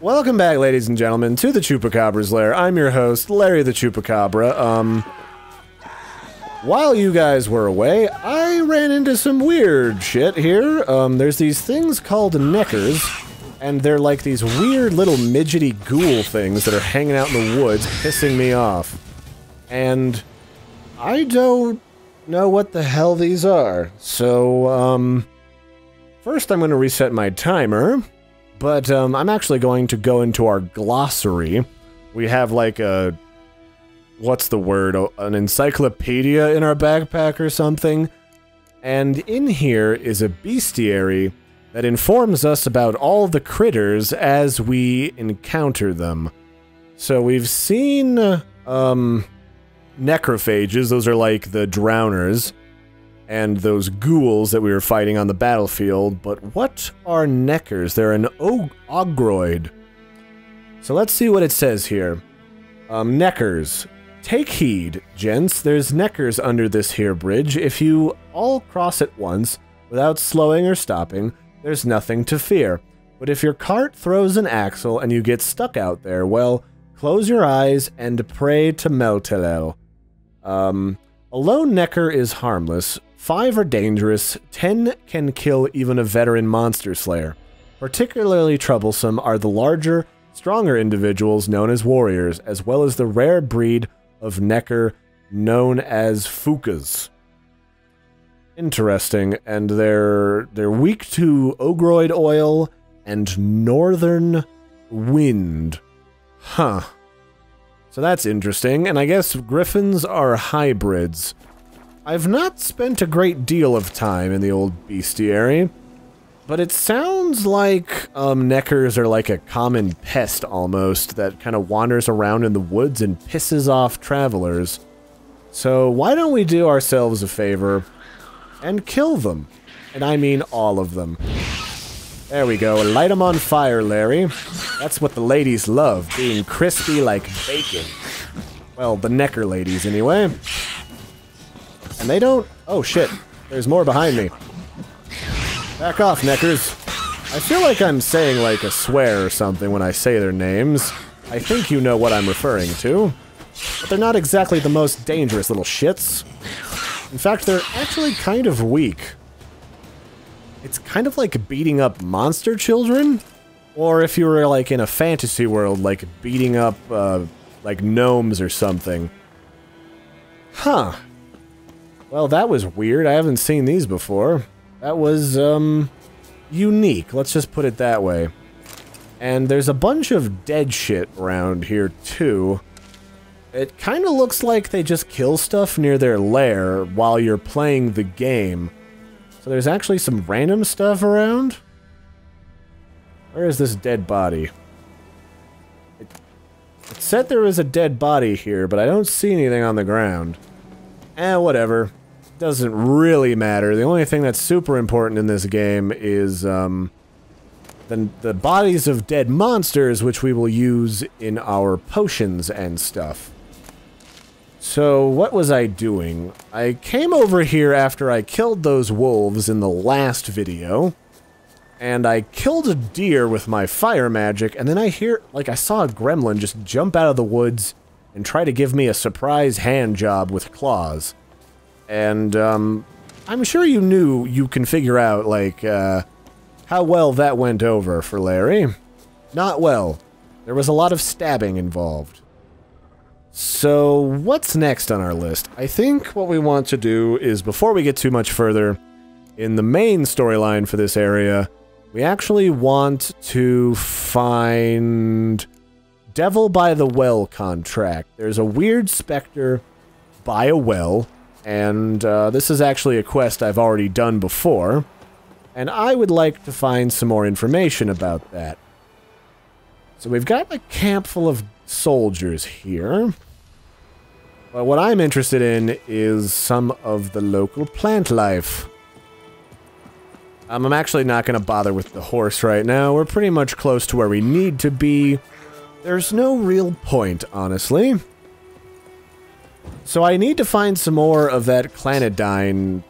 Welcome back, ladies and gentlemen, to the Chupacabra's Lair. I'm your host, Larry the Chupacabra. While you guys were away, I ran into some weird shit here. There's these things called neckers, and they're like these weird little midgety ghoul things that are hanging out in the woods, pissing me off. And I don't know what the hell these are. So, first I'm going to reset my timer. But, I'm actually going to go into our glossary. We have, like, a... what's the word? An encyclopedia in our backpack or something? And in here is a bestiary that informs us about all the critters as we encounter them. So we've seen, necrophages, those are like the drowners, and those ghouls that we were fighting on the battlefield, but what are neckers? They're an ogroid. So let's see what it says here. Neckers. Take heed, gents, there's neckers under this here bridge. If you all cross at once, without slowing or stopping, there's nothing to fear. But if your cart throws an axle and you get stuck out there, well, close your eyes and pray to Meltelel. A lone necker is harmless. 5 are dangerous, 10 can kill even a veteran monster slayer. Particularly troublesome are the larger, stronger individuals known as warriors, as well as the rare breed of necker known as fukas. Interesting, and they're weak to ogroid oil and northern wind. Huh. So that's interesting, and I guess griffins are hybrids. I've not spent a great deal of time in the old bestiary, but it sounds like neckers are like a common pest almost that kind of wanders around in the woods and pisses off travelers. So why don't we do ourselves a favor and kill them? And I mean all of them. There we go, light them on fire, Larry. That's what the ladies love, being crispy like bacon. Well, the necker ladies anyway. And they don't... oh shit, there's more behind me. Back off, neckers. I feel like I'm saying like a swear or something when I say their names. I think you know what I'm referring to. But they're not exactly the most dangerous little shits. In fact, they're actually kind of weak. It's kind of like beating up monster children. Or if you were like in a fantasy world, like beating up like gnomes or something. Huh. Well, that was weird. I haven't seen these before. That was, unique. Let's just put it that way. And there's a bunch of dead shit around here, too. It kind of looks like they just kill stuff near their lair while you're playing the game. So there's actually some random stuff around. Where is this dead body? It said there was a dead body here, but I don't see anything on the ground. Whatever. Doesn't really matter. The only thing that's super important in this game is, the bodies of dead monsters, which we will use in our potions and stuff. So, what was I doing? I came over here after I killed those wolves in the last video, and I killed a deer with my fire magic, and then I saw a gremlin just jump out of the woods and try to give me a surprise hand job with claws. And, I'm sure you can figure out, like, how well that went over for Larry. Not well. There was a lot of stabbing involved. So, what's next on our list? I think what we want to do is, before we get too much further, in the main storyline for this area, we actually want to find Devil by the Well contract. There's a weird specter by a well, and this is actually a quest I've already done before, and I would like to find some more information about that. So we've got a camp full of soldiers here, but what I'm interested in is some of the local plant life. I'm actually not going to bother with the horse right now. We're pretty much close to where we need to be. There's no real point, honestly. So I need to find some more of that clanidine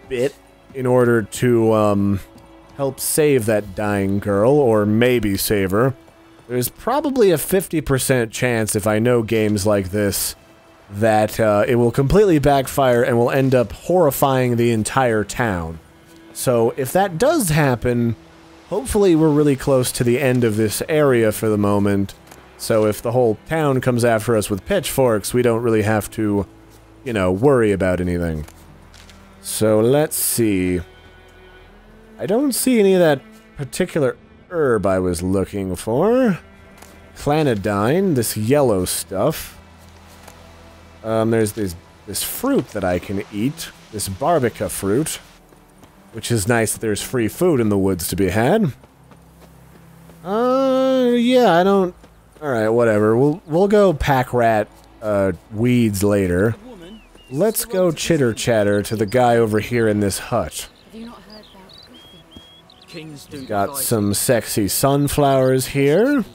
bit in order to help save that dying girl, or maybe save her. there's probably a 50% chance, if I know games like this, that it will completely backfire and will end up horrifying the entire town. So if that does happen, hopefully we're really close to the end of this area for the moment. So if the whole town comes after us with pitchforks, we don't really have to, you know, worry about anything. So let's see. I don't see any of that particular herb I was looking for. Clanidine, this yellow stuff. There's this fruit that I can eat. This barbica fruit. Which is nice that there's free food in the woods to be had. Yeah, I don't... Alright, whatever. We'll go pack rat, weeds later. Let's go chitter-chatter to the guy over here in this hut. Got some sexy sunflowers here.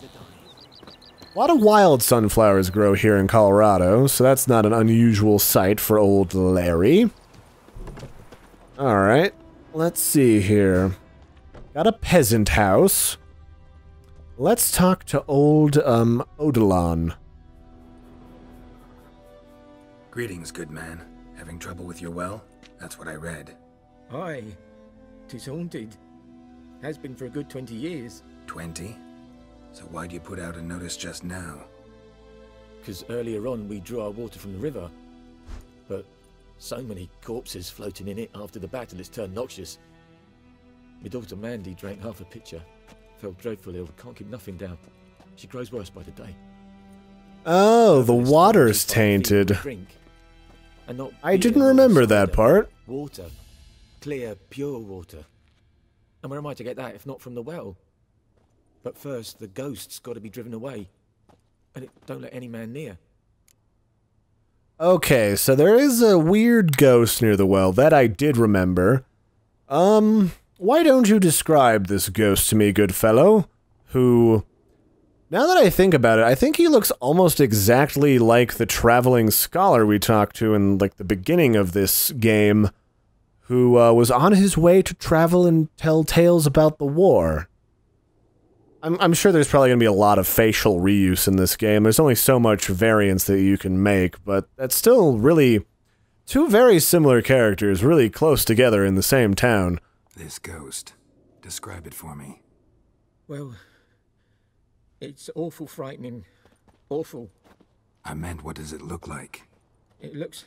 A lot of wild sunflowers grow here in Colorado, so that's not an unusual sight for old Larry. Alright, let's see here. Got a peasant house. Let's talk to old, Odilon. Greetings, good man. Having trouble with your well? That's what I read. Aye. 'Tis haunted. Has been for a good 20 years. 20? So why'd you put out a notice just now? 'Cause earlier on we drew our water from the river. But so many corpses floating in it after the battle it's turned noxious. My daughter Mandy drank half a pitcher. Felt dreadfully ill, can't keep nothing down. She grows worse by the day. Oh, the water's tainted. I didn't remember that part. Water. Clear, pure water. And where am I to get that if not from the well? But first, the ghost's got to be driven away. And it don't let any man near. Okay, so there is a weird ghost near the well, that I did remember. Why don't you describe this ghost to me, good fellow? Who... Now that I think about it, I think he looks almost exactly like the traveling scholar we talked to in, like, the beginning of this game, who, was on his way to travel and tell tales about the war. I'm sure there's probably going to be a lot of facial reuse in this game. There's only so much variance that you can make, but that's still really... two very similar characters, really close together in the same town. This ghost. Describe it for me. Well... it's awful frightening. Awful. I meant, what does it look like? It looks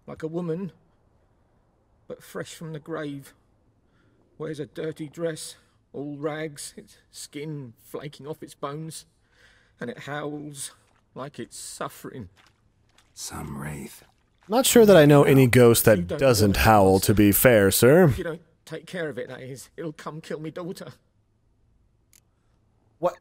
like a woman, but fresh from the grave. Wears a dirty dress, all rags, its skin flaking off its bones, and it howls like it's suffering. Some wraith. Not sure that I know any ghost that doesn't howl, to be fair, sir. If you don't take care of it, that is, it'll come kill me daughter. What?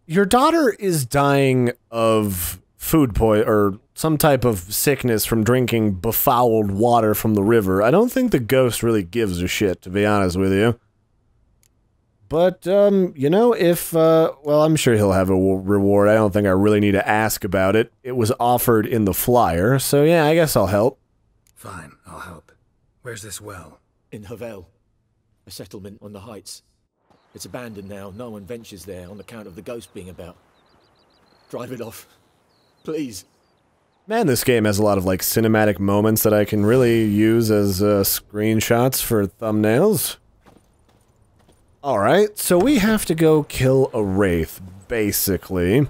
Your daughter is dying of food poison, or some type of sickness from drinking befouled water from the river. I don't think the ghost really gives a shit, to be honest with you. But, you know, if, well, I'm sure he'll have a reward. I don't think I really need to ask about it. It was offered in the flyer, so yeah, I guess I'll help. Fine, I'll help. Where's this well? In Havel, a settlement on the heights. It's abandoned now. No one ventures there on account of the ghost being about. Drive it off. Please. Man, this game has a lot of, like, cinematic moments that I can really use as, screenshots for thumbnails. Alright, so we have to go kill a wraith, basically.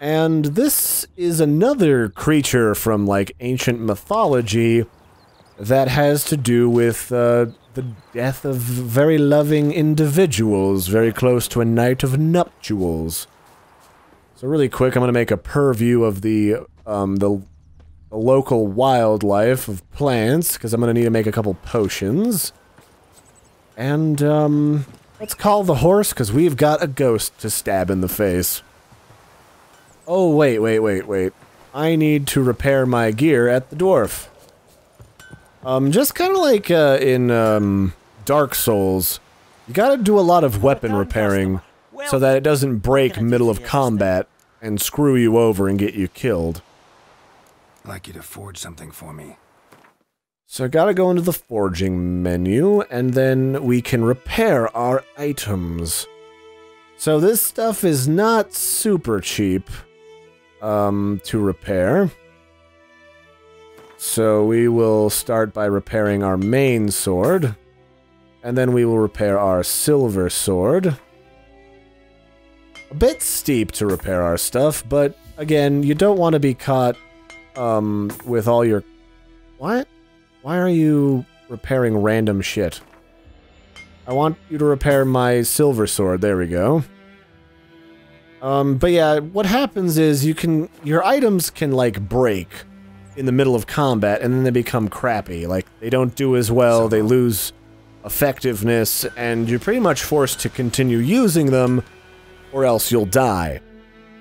And this is another creature from, like, ancient mythology that has to do with, the death of very loving individuals, very close to a night of nuptials. So really quick, I'm gonna make a purview of the local wildlife of plants, because I'm gonna need to make a couple potions. And, let's call the horse, because we've got a ghost to stab in the face. Oh, wait. I need to repair my gear at the dwarf. Just kind of like, in, Dark Souls, you gotta do a lot of weapon repairing, so that it doesn't break middle of combat and screw you over and get you killed. I'd like you to forge something for me. So I gotta go into the forging menu, and then we can repair our items. So this stuff is not super cheap to repair. So we will start by repairing our main sword. And then we will repair our silver sword. A bit steep to repair our stuff, but again, you don't want to be caught with all your... What? Why are you repairing random shit? I want you to repair my silver sword. There we go. But yeah, what happens is your items can, like, break in the middle of combat, and then they become crappy. Like, they don't do as well, they lose effectiveness, and you're pretty much forced to continue using them, or else you'll die.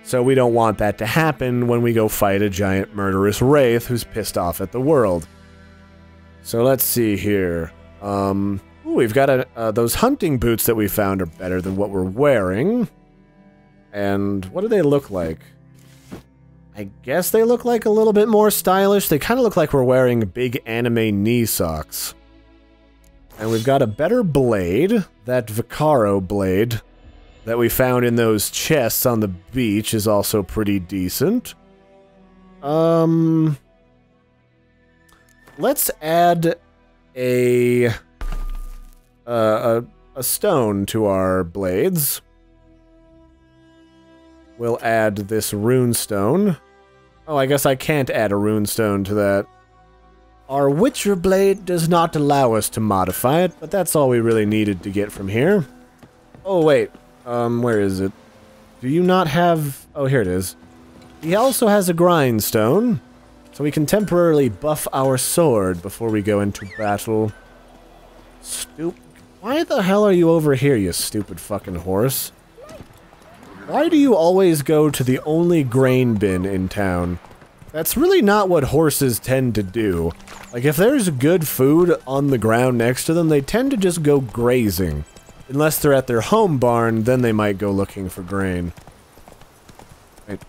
So we don't want that to happen when we go fight a giant murderous wraith who's pissed off at the world. So let's see here. Ooh, we've got those hunting boots that we found are better than what we're wearing. And what do they look like? I guess they look like a little bit more stylish. They kind of look like we're wearing big anime knee socks. And we've got a better blade. That Vicaro blade that we found in those chests on the beach is also pretty decent. Let's add a stone to our blades. We'll add this rune stone. Oh, I guess I can't add a rune stone to that. Our Witcher blade does not allow us to modify it, but that's all we really needed to get from here. Oh, wait. Where is it? Do you not have... Oh, here it is. He also has a grindstone, so we can temporarily buff our sword before we go into battle. Why the hell are you over here, you stupid fucking horse? Why do you always go to the only grain bin in town? That's really not what horses tend to do. Like, if there's good food on the ground next to them, they tend to just go grazing. Unless they're at their home barn, then they might go looking for grain. Right.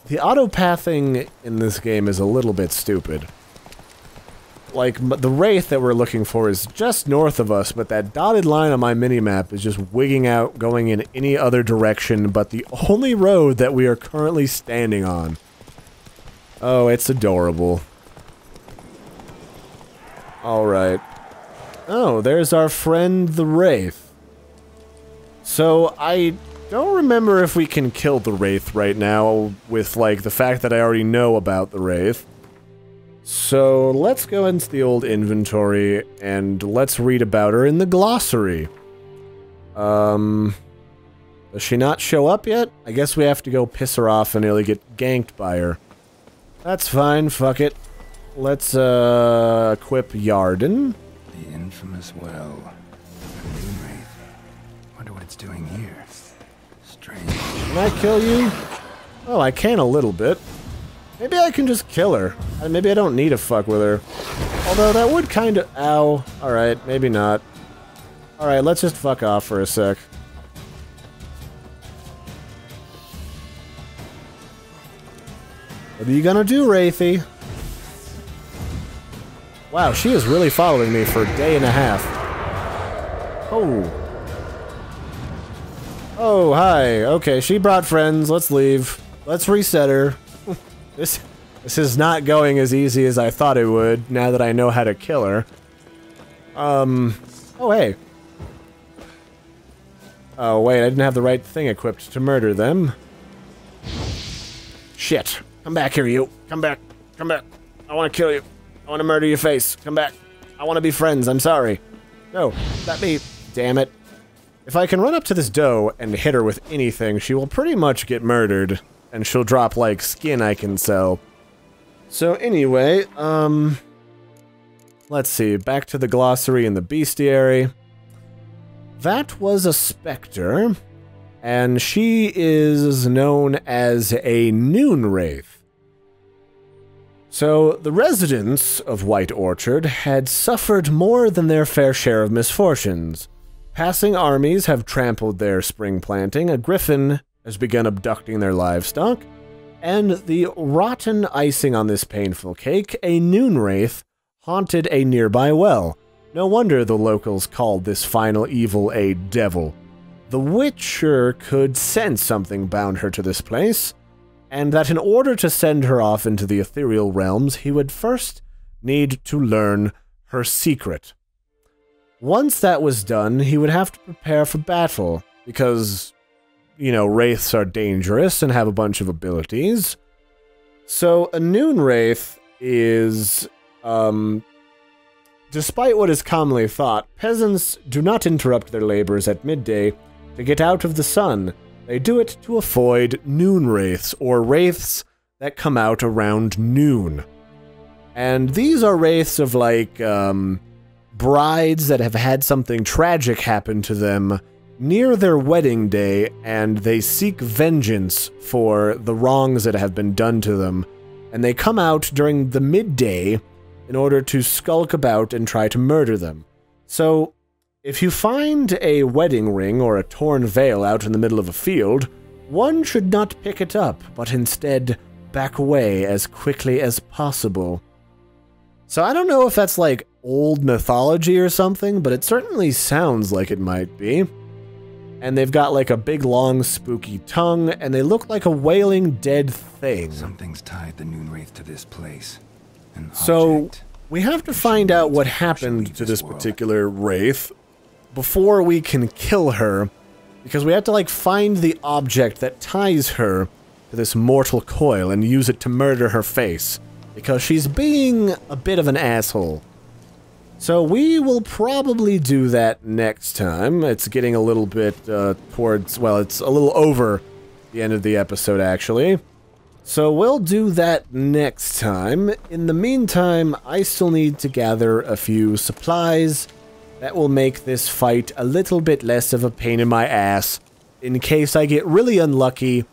The auto-pathing in this game is a little bit stupid. Like, the wraith that we're looking for is just north of us, but that dotted line on my minimap is just wigging out, going in any other direction but the only road that we are currently standing on. Oh, it's adorable. Alright. Oh, there's our friend the wraith. So, I don't remember if we can kill the wraith right now with, like, the fact that I already know about the wraith. So, let's go into the old inventory, and let's read about her in the glossary. Does she not show up yet? I guess we have to go piss her off and nearly get ganked by her. That's fine, fuck it. Let's, equip Yarden. The infamous well. A moon wraith. Wonder what it's doing here. Strange. Can I kill you? Oh, I can a little bit. Maybe I can just kill her. Maybe I don't need to fuck with her. Although that would kind of... Ow. Alright, maybe not. Alright, let's just fuck off for a sec. What are you gonna do, Wraithy? Wow, she is really following me for a day and a half. Oh. Oh, hi. Okay, she brought friends. Let's leave. Let's reset her. This is not going as easy as I thought it would, now that I know how to kill her. Oh, hey. Oh, wait, I didn't have the right thing equipped to murder them. Shit. Come back here, you. Come back. Come back. I want to kill you. I want to murder your face. Come back. I want to be friends. I'm sorry. No, let me... Damn it. If I can run up to this doe and hit her with anything, she will pretty much get murdered. And she'll drop, like, skin I can sell. So, anyway, let's see. Back to the glossary and the bestiary. That was a specter. And she is known as a noon wraith. So, the residents of White Orchard had suffered more than their fair share of misfortunes. Passing armies have trampled their spring planting, a griffin has begun abducting their livestock, and the rotten icing on this painful cake, a noon wraith, haunted a nearby well. No wonder the locals called this final evil a devil. the Witcher could sense something bound her to this place, and that in order to send her off into the ethereal realms, he would first need to learn her secret. Once that was done, he would have to prepare for battle, because, you know, wraiths are dangerous and have a bunch of abilities. So a noon wraith is, despite what is commonly thought, peasants do not interrupt their labors at midday to get out of the sun. They do it to avoid noon wraiths, or wraiths that come out around noon. And these are wraiths of, like, brides that have had something tragic happen to them near their wedding day, and they seek vengeance for the wrongs that have been done to them. And they come out during the midday in order to skulk about and try to murder them. So, if you find a wedding ring or a torn veil out in the middle of a field, one should not pick it up, but instead back away as quickly as possible. So I don't know if that's like old mythology or something, but it certainly sounds like it might be. And they've got like a big long spooky tongue, and they look like a wailing dead thing. Something's tied the noon wraith to this place. So we have to find out what happened to this particular wraith before we can kill her, because we have to like find the object that ties her to this mortal coil and use it to murder her face, because she's being a bit of an asshole. So we will probably do that next time. It's getting a little bit towards, well, it's a little over the end of the episode, actually. So we'll do that next time. In the meantime, I still need to gather a few supplies that will make this fight a little bit less of a pain in my ass, in case I get really unlucky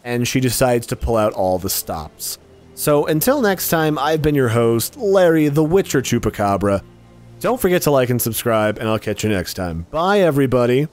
and she decides to pull out all the stops. So until next time, I've been your host, Larry the Witcher Chupacabra. Don't forget to like and subscribe, and I'll catch you next time. Bye, everybody.